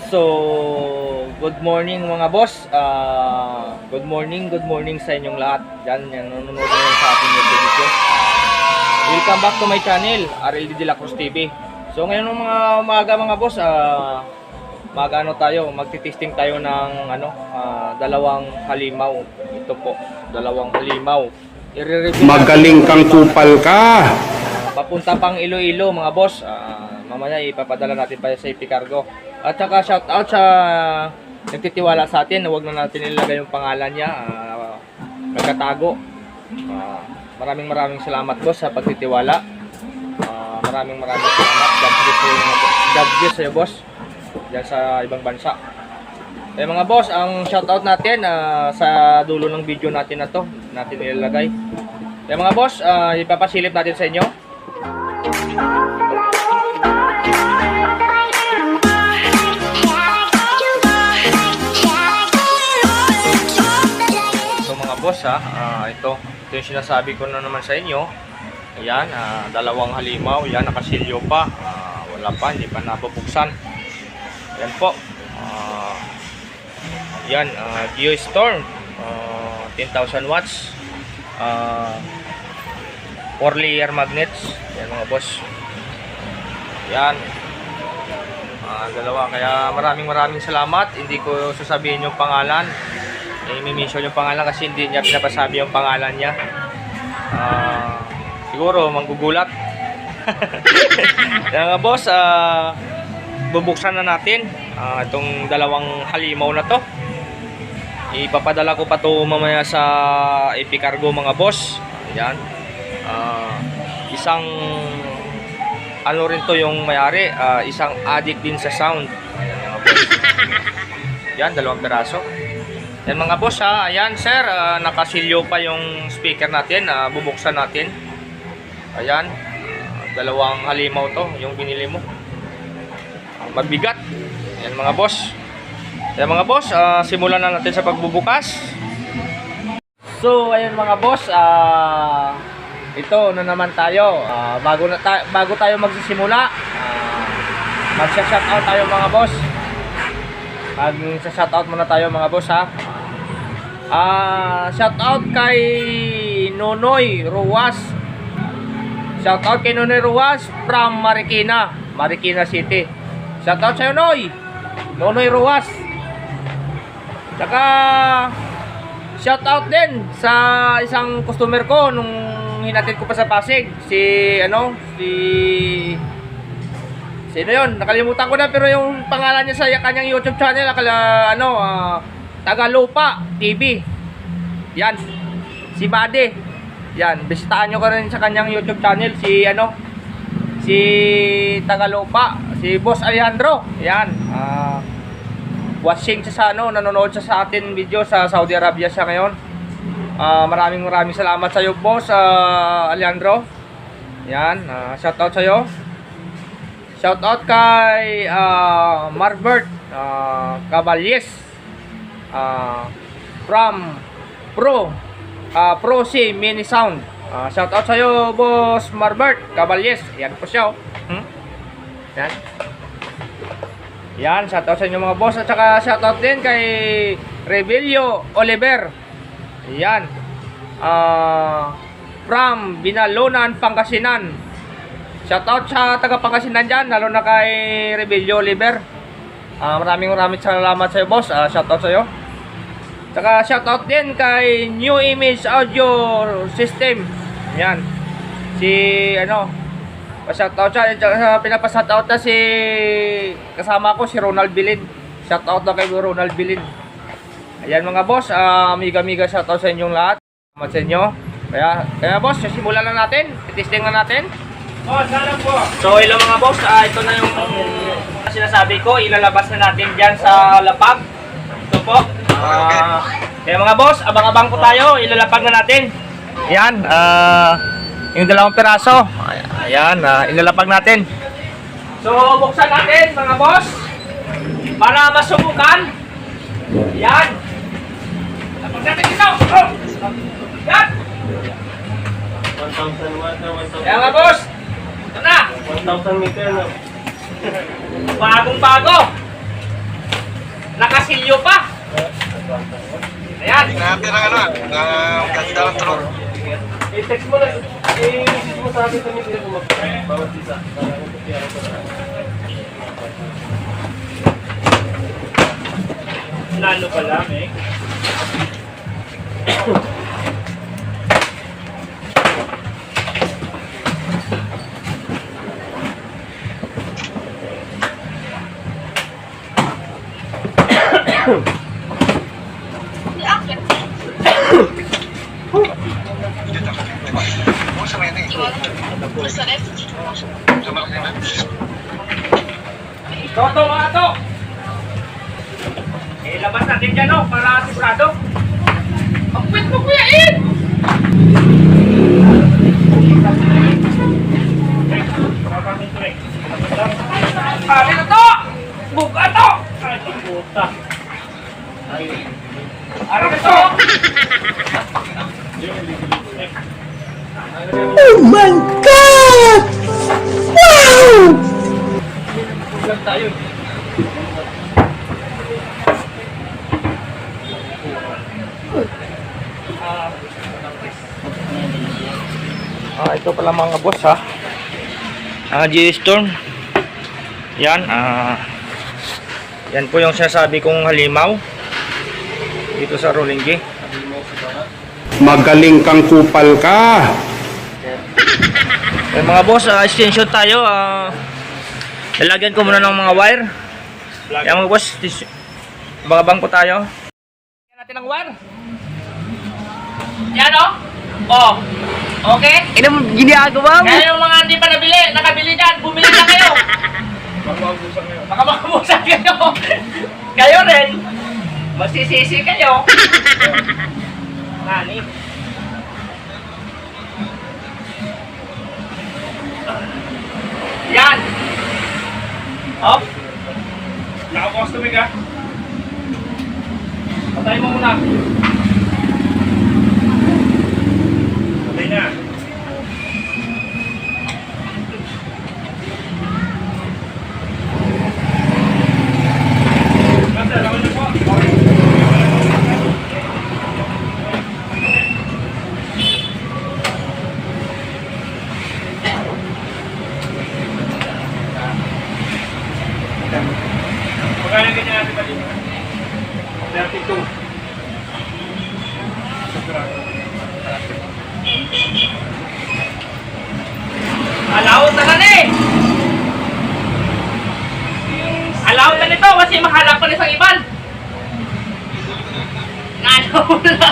So, good morning mga boss. Good morning sa inyong lahat. Diyan, yung nanonood ngayon sa ating YouTube video. Welcome back to my channel, RLD De La Cruz TV. So, ngayon mga umaga mga boss, magti-testing tayo ng dalawang halimaw. Ito po, dalawang halimaw. Magaling kang kupal ka. Papunta pang Iloilo mga boss. Mamaya ipapadala natin pa sa IP Cargo. At saka shout out sa nagtitiwala sa atin. Huwag na natin ilagay yung pangalan niya. Nagkatago. Maraming salamat boss sa pagtitiwala. Maraming salamat. God bless sa'yo boss. Diyan sa ibang bansa. Mga boss, ang shout out natin sa dulo ng video natin na to. Natin ilalagay. Mga boss, ipapasilip natin sa inyo. Boss ito yung sinasabi ko na naman sa inyo. Ayan, dalawang halimaw. Yan, nakasilyo pa. Wala pa, hindi pa nabubuksan. Yan po. Yan, Geostorm 10,000 watts. 4 layer magnets. Yan mga boss. Yan. Dalawa. Kaya maraming salamat. Hindi ko sasabihin yung pangalan. I-mention yung pangalan kasi hindi niya pinapasabi yung pangalan niya. Siguro manggugulat. Mga boss, bubuksan na natin itong dalawang halimaw na to. Ipapadala ko pa to mamaya sa IP Cargo mga boss. Ayan. Isang ano rin to yung may-ari, isang addict din sa sound. Ayan mga boss. Yan, dalawang peraso. Yan mga boss ayan sir, nakasilyo pa yung speaker natin, bubuksan natin. Ayan, dalawang halimaw to, yung binili mo. Mabigat. Yan mga boss. Yan mga boss, simulan na natin sa pagbubukas. So, ayun mga boss, ito na naman tayo. Bago tayo magsisimula, magsa-shoutout tayo mga boss. Magsa-shoutout muna tayo mga boss shoutout kay Nonoy Ruwas. Shoutout kay Nonoy Ruwas from Marikina City. Shoutout sa'yo Nonoy Ruwas. Tsaka shoutout din sa isang customer ko nung hinatid ko pa sa Pasig. Sino yun? Nakalimutan ko na pero yung pangalan niya sa kanyang YouTube channel Tagalupa TV. Yan. Si Bade. Yan, bisitahan nyo ka rin sa kanyang YouTube channel si Tagalupa, si Boss Alejandro. Yan. Watching siya nanonood siya sa atin video sa Saudi Arabia siya ngayon. Maraming salamat sa iyo Boss Alejandro. Yan, shoutout sa iyo. Shoutout kay Marbert Caballes. From Pro C Mini Sound. Shout out sa iyo Boss Marbert Caballes. Yan po siya. Yan. Yan, shout out sa inyo mga boss. At saka shout out din kay Rebelio Oliver. Yan. From Binalonan, Pangasinan. Shout out sa taga Pangasinan diyan, lalo na kay Rebelio Oliver. Maraming salamat sa iyo boss. Shout out sa iyo. Saka shoutout din kay New Image Audio System. Yan. Pa-shoutout siya. Pinapa-shoutout na kasama ko si Ronald Bilin. Shoutout na kay Ronald Bilin. Ayan mga boss, amiga shoutout sa inyong lahat. Salamat sa inyo. Kaya boss, simulan na natin. Testing na natin. So hello mga boss, ito na yung sinasabi ko. Ilalabas na natin dyan sa lapag. Ito po. Kaya mga boss, abang-abang po tayo, ilalapag na natin. Ayan, yung dalawang peraso. Ayan, ilalapag natin. So, buksan natin mga boss para masubukan. Ayan. Lapag natin dito. Ayan. 1,000 watt na 1,000. Ayan mga boss. Ito na. 1,000 meter na. Bagong-bago. Nakasilyo pa. Ayan. Natin ang ano, ang ganda ng truck. I-text mo na, i-message mo sa akin kami sila kumakain. Bawat isa. Lalo pa lang eh. Sa may nai. Sa Marikina. Toto mga to. Labas natin dyan o, para sigurado. Ang kwit mo kuya In! Pari na to! Buka to! Ay, puta. Ano na to? Oh my God! Wow! Vlog tayo. Ito pala mga boss ha. G-Storm. Yan. Yan po yung sinasabi kong halimaw. Dito sa rolling G. Magaling kang kupal ka. Mga boss, extension tayo. Lalagyan ko muna ng mga wire. Yan mga boss, bagabang po tayo. Lagyan natin ng wire. Yan o. Oh. Okay? Ina mo ginagawa mo? Kaya yung mga hindi pa nakabili dyan, bumili na kayo. Baka makabusan kayo. Kayo rin. Magsisisi kayo. Nani? Yan. Hop. Nakabukas tumig ha. Patay mo muna. Patay na. Master, laman niyo po. Magkano ganyan natin ba dito? 32. Alawot na eh. Alawot na nito kasi makahanap pa rin sa iban. Ngano na.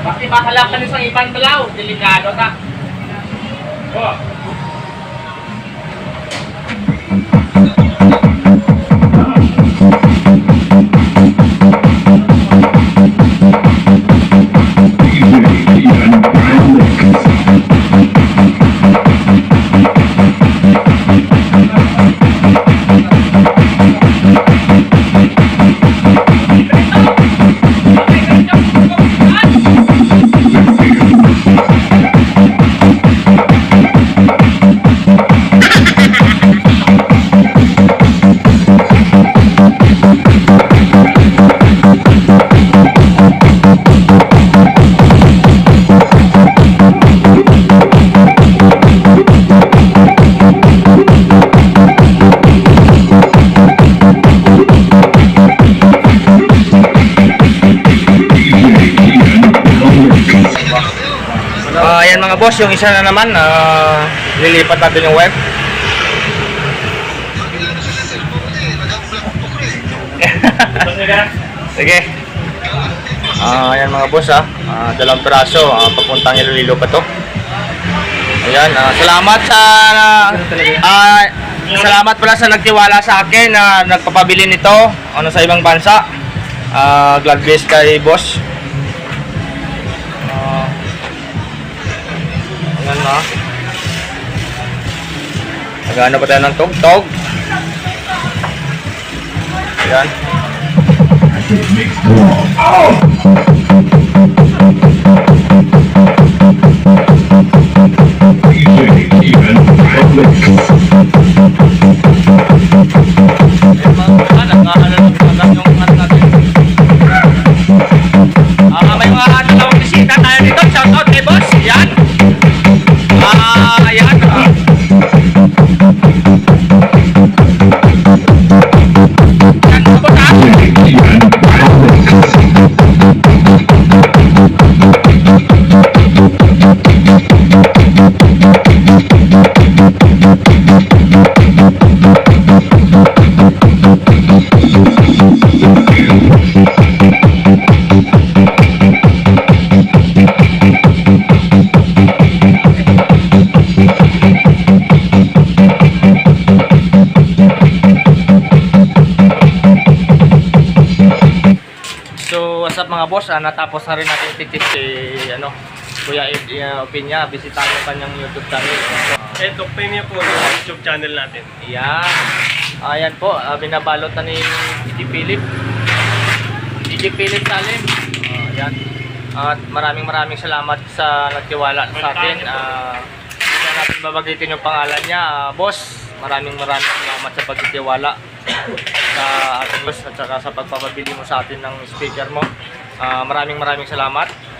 Kasi makahanap pa rin sa iban balaw. Delikado ta. Oh. Ayan mga boss, yung isa na naman, lilipat natin yung web. Sige. Ayan mga boss dalawang piraso, papuntang Iloilo pa to. Ayan, salamat salamat pala sa nagtiwala sa akin na nagpapabili nito sa ibang bansa. God bless kay boss. Ayan na. Nag-ano pa tayo ng tog-tog. Ayan. Even mga boss, natapos na rin natin titit si Kuya Ed Opinya. Bisitahin yung kanyang YouTube channel. Ito, premium po yung YouTube channel natin. Yan. Ayan po, binabalot na ni DJ Philip. DJ Philip Salim. Ayan. At maraming salamat sa nagtiwala sa atin. Hindi na natin babagitin yung pangalan niya. Boss, maraming salamat sa pagtitiwala sa ating boss at saka sa pagpapabili mo sa atin ng speaker mo. Maraming salamat.